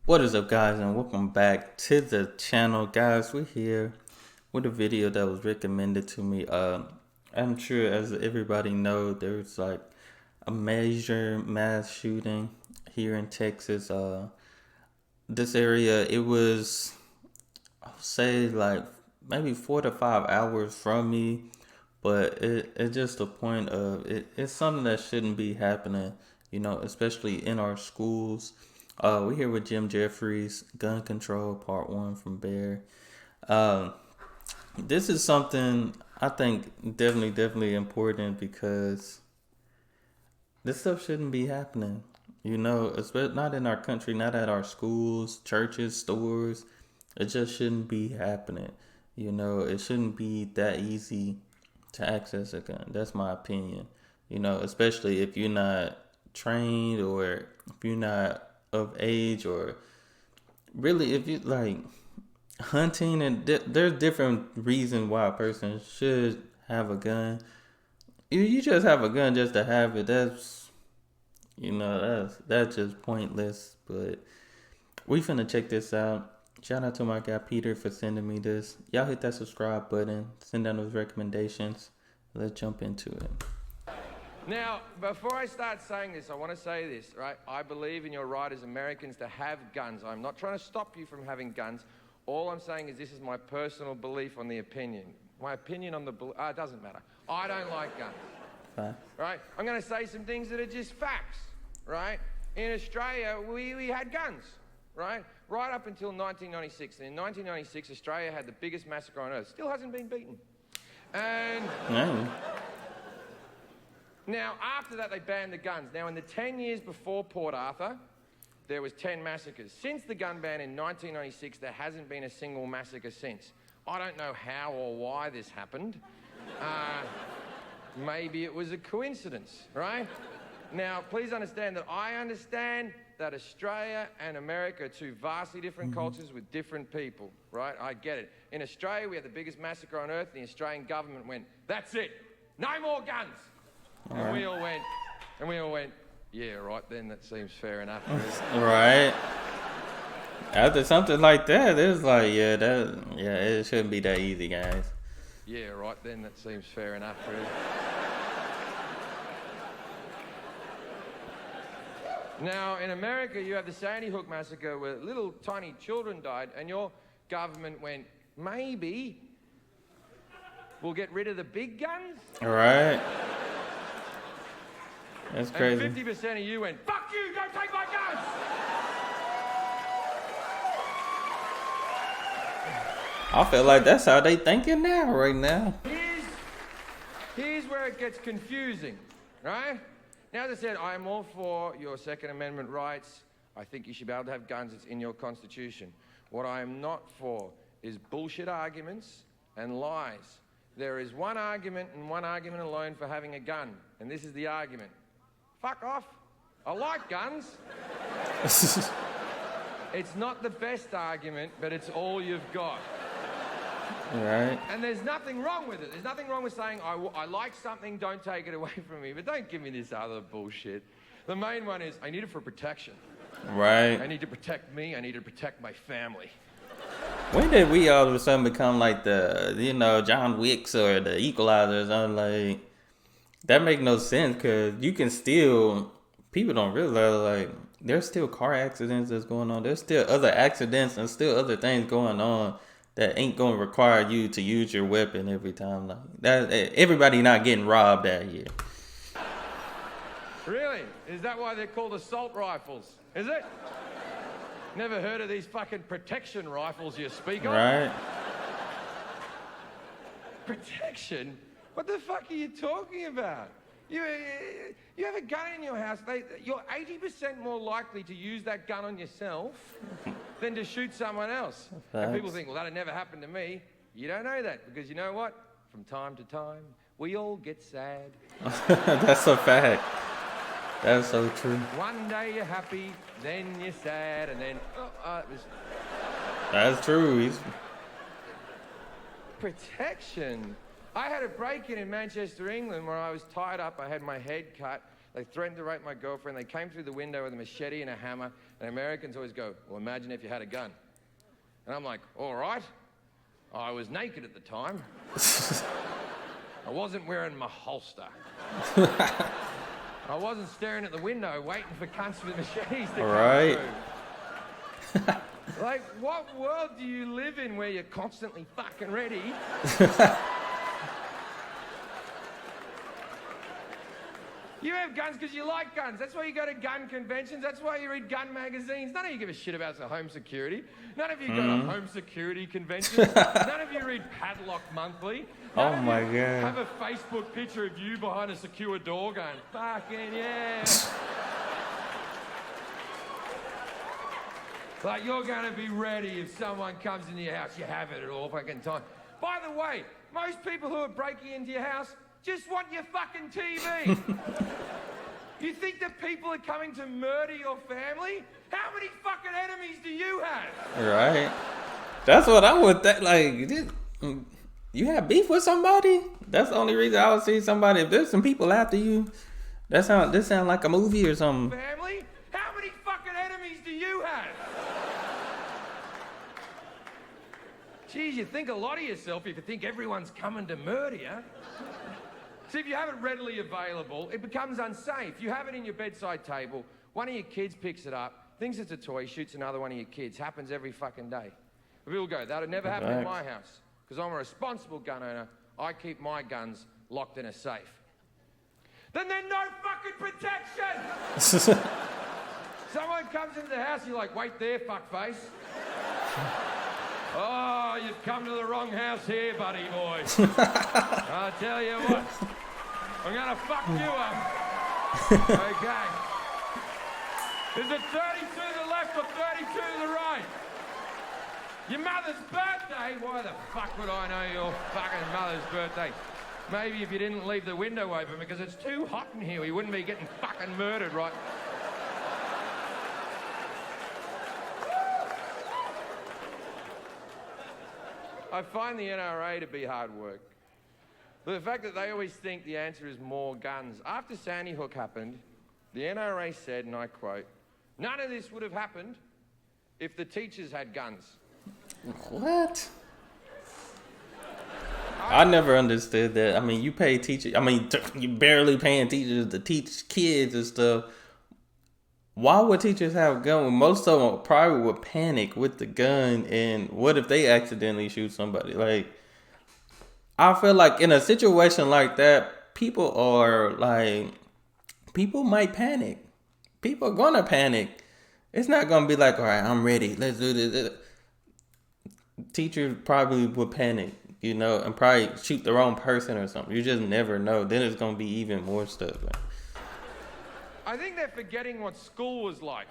What is up, guys, and welcome back to the channel. Guys, we're here with a video that was recommended to me. I'm sure, as everybody know, there's like a major mass shooting here in Texas. This area, it was, I'll say, like maybe 4 to 5 hours from me, but it's just the point of it's something that shouldn't be happening, especially in our schools. We're here with Jefferies, Gun Control Part 1 from Bear. Um, this is something I think definitely important because this stuff shouldn't be happening. Especially not in our country, not at our schools, churches, stores. It just shouldn't be happening. It shouldn't be that easy to access a gun. That's my opinion. Especially if you're not trained or if you're not of age, or really if you like hunting, and there's different reasons why a person should have a gun. You just have a gun just to have it. That's just pointless. But we finna check this out. Shout out to my guy Peter for sending me this. Y'all hit that subscribe button. Send down those recommendations. Let's jump into it. Now, before I start saying this, I want to say this, right? I believe in your right as Americans to have guns. I'm not trying to stop you from having guns. All I'm saying is this is my personal belief on the opinion. My opinion on the... it doesn't matter. I don't like guns. Fine. Right? I'm going to say some things that are just facts, right? In Australia, we had guns, right? Right up until 1996. And in 1996, Australia had the biggest massacre on earth. Still hasn't been beaten. And... No. Now, after that, they banned the guns. Now, in the 10 years before Port Arthur, there was 10 massacres. Since the gun ban in 1996, there hasn't been a single massacre since. I don't know how or why this happened. Maybe it was a coincidence, right? Now, please understand that I understand that Australia and America are two vastly different cultures with different people, right? I get it. In Australia, we had the biggest massacre on earth, and the Australian government went, "That's it, no more guns." And we all went, yeah, right then, that seems fair enough. Right. After something like that, it's like, it shouldn't be that easy, guys. Yeah, right then, that seems fair enough. Now, in America, you have the Sandy Hook massacre where little tiny children died, and your government went, maybe we'll get rid of the big guns? All right. That's crazy. And 50% of you went, fuck you, don't take my guns! I feel like that's how they thinking now, right now. Here's where it gets confusing, right? Now, as I said, I'm all for your Second Amendment rights. I think you should be able to have guns. It's in your Constitution. What I am not for is bullshit arguments and lies. There is one argument and one argument alone for having a gun, and this is the argument. Fuck off. I like guns. It's not the best argument, but it's all you've got. Right. And there's nothing wrong with it. There's nothing wrong with saying, I like something, don't take it away from me. But don't give me this other bullshit. The main one is, I need it for protection. Right. I need to protect me. I need to protect my family. When did we all of a sudden become like the, John Wicks or the Equalizers? I'm like, that make no sense, because you can still, people don't realize, like, there's still car accidents that's going on. There's still other accidents and still other things going on that ain't going to require you to use your weapon every time. Like that, everybody not getting robbed out here. Really? Is that why they're called assault rifles? Is it? Never heard of these fucking protection rifles you speak of? Right. Protection? What the fuck are you talking about? You have a gun in your house, you're 80% more likely to use that gun on yourself than to shoot someone else. Facts. And people think, well, that'd never happen to me. You don't know that, because you know what? From time to time, we all get sad. That's a fact. That's so true. One day you're happy, then you're sad, and then, That's true. Protection? I had a break-in Manchester, England, where I was tied up. I had my head cut. They threatened to rape my girlfriend. They came through the window with a machete and a hammer. And Americans always go, well, imagine if you had a gun. And I'm like, all right. I was naked at the time. I wasn't wearing my holster. I wasn't staring at the window waiting for cunts with machetes to come through. Like, what world do you live in where you're constantly fucking ready? You have guns because you like guns. That's why you go to gun conventions. That's why you read gun magazines. None of you give a shit about home security. None of you go to home security conventions. None of you read Padlock Monthly. None Oh my God. Have a Facebook picture of you behind a secure door going, fucking yeah. Like, you're going to be ready if someone comes into your house. You have it at all fucking time. By the way, most people who are breaking into your house just want your fucking TV. You think that people are coming to murder your family? How many fucking enemies do you have? Right. That's what I would think. Like, you have beef with somebody? That's the only reason I would see somebody. If there's some people after you, this sound like a movie or something. Family? How many fucking enemies do you have? Geez, you think a lot of yourself if you think everyone's coming to murder you. See, if you have it readily available, it becomes unsafe. You have it in your bedside table, one of your kids picks it up, thinks it's a toy, shoots another one of your kids. Happens every fucking day. People go, that would never happen in my house, because I'm a responsible gun owner. I keep my guns locked in a safe. Then there's no fucking protection! Someone comes into the house, you're like, wait there, fuckface. Oh, you've come to the wrong house here, buddy boy. I'll tell you what, I'm gonna fuck you up. Okay. Is it 32 to the left or 32 to the right? Your mother's birthday? Why the fuck would I know your fucking mother's birthday? Maybe if you didn't leave the window open because it's too hot in here, we wouldn't be getting fucking murdered, right? I find the NRA to be hard work. But the fact that they always think the answer is more guns. After Sandy Hook happened, the NRA said, and I quote, none of this would have happened if the teachers had guns. What? I never understood that. I mean, you pay teachers. I mean, you barely paying teachers to teach kids and stuff. Why would teachers have a gun? Most of them probably would panic with the gun. And what if they accidentally shoot somebody? Like, I feel like in a situation like that, people might panic. People are gonna panic. It's not gonna be like, all right, I'm ready. Let's do this. Teachers probably would panic, and probably shoot the wrong person or something. You just never know. Then it's gonna be even more stuff. I think they're forgetting what school was like.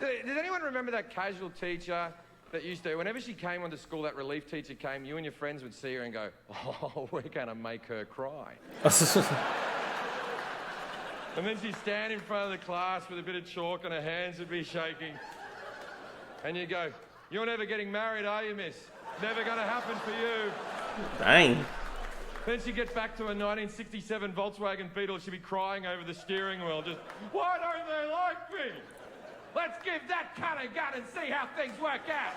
Does anyone remember that casual teacher that used to, whenever she came onto school, that relief teacher came, you and your friends would see her and go, oh, we're going to make her cry. And then she'd stand in front of the class with a bit of chalk and her hands would be shaking. And you go, you're never getting married, are you, miss? Never going to happen for you. Dang. Then she'd get back to a 1967 Volkswagen Beetle. She'd be crying over the steering wheel. Just, why don't they like me? Let's give that cunt a gun and see how things work out.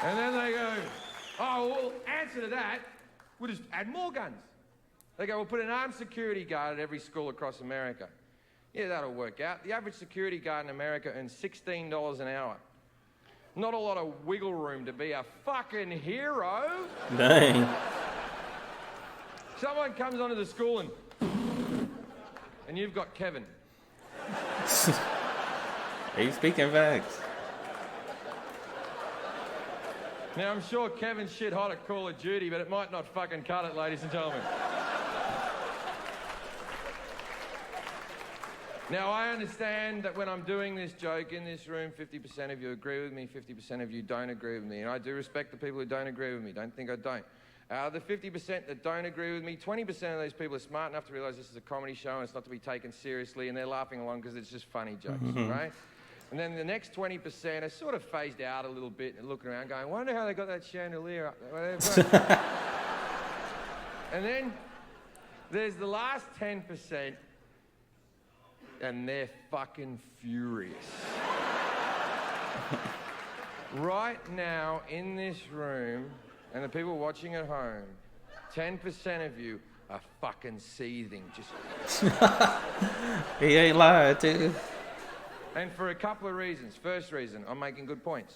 And then they go, oh, well, answer to that, we'll just add more guns. They go, we'll put an armed security guard at every school across America. Yeah, that'll work out. The average security guard in America earns $16 an hour. Not a lot of wiggle room to be a fucking hero. Dang. Someone comes onto the school and you've got Kevin. Are you speaking facts? Now, I'm sure Kevin's shit hot at Call of Duty, but it might not fucking cut it, ladies and gentlemen. Now, I understand that when I'm doing this joke in this room, 50% of you agree with me, 50% of you don't agree with me. And I do respect the people who don't agree with me. Don't think I don't. The 50% that don't agree with me, 20% of those people are smart enough to realise this is a comedy show and it's not to be taken seriously, and they're laughing along because it's just funny jokes, right? And then the next 20% are sort of phased out a little bit and looking around going, wonder how they got that chandelier up there. And then there's the last 10%, and they're fucking furious. Right now, in this room, and the people watching at home, 10% of you are fucking seething. Just He ain't lying, too. And for a couple of reasons. First reason, I'm making good points.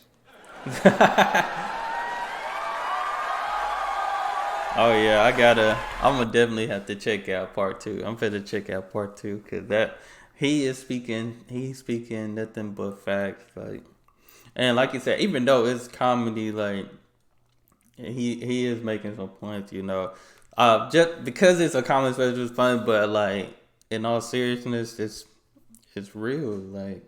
Oh yeah, I'm gonna definitely have to check out part 2. I'm finna check out part 2 because he's speaking nothing but facts, like, and like you said, even though it's comedy, like he is making some points, just because it's a comedy special, it's fun, but like in all seriousness, it's real, like.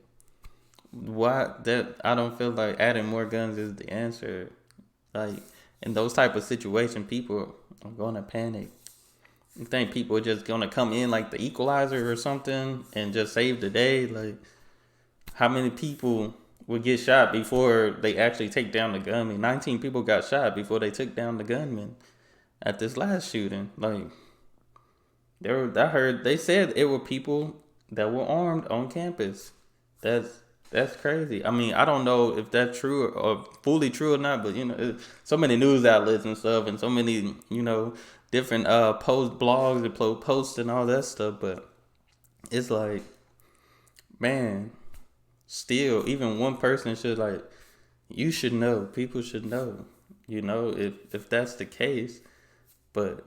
I don't feel like adding more guns is the answer. Like in those type of situations, people are gonna panic. You think people are just gonna come in like the equalizer or something and just save the day? Like how many people would get shot before they actually take down the gunman? 19 people got shot before they took down the gunman at this last shooting. Like they said it were people that were armed on campus. That's crazy. I mean, I don't know if that's true or fully true or not, but so many news outlets and stuff, and so many different blogs and posts and all that stuff. But it's like, man, still, even one person should you should know. People should know. If that's the case. But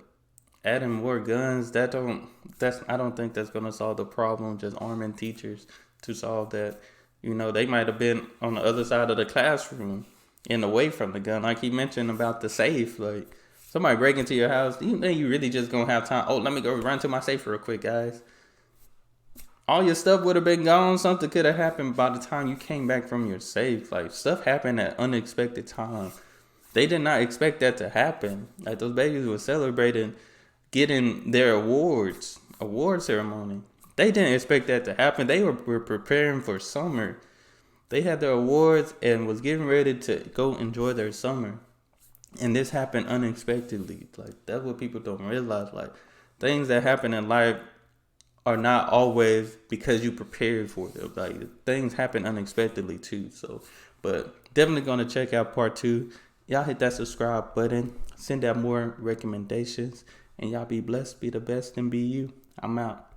adding more guns, I don't think that's gonna solve the problem. Just arming teachers to solve that. They might have been on the other side of the classroom and away from the gun. Like he mentioned about the safe. Like, somebody break into your house, you think you really just going to have time? Oh, let me go run to my safe real quick, guys. All your stuff would have been gone. Something could have happened by the time you came back from your safe. Like, stuff happened at unexpected time. They did not expect that to happen. Like, those babies were celebrating getting their award ceremony. They didn't expect that to happen. They were preparing for summer. They had their awards and was getting ready to go enjoy their summer. And this happened unexpectedly. Like, that's what people don't realize. Like, things that happen in life are not always because you prepared for them. Like, things happen unexpectedly too. So, but definitely going to check out part 2. Y'all hit that subscribe button. Send out more recommendations. And y'all be blessed, be the best, and be you. I'm out.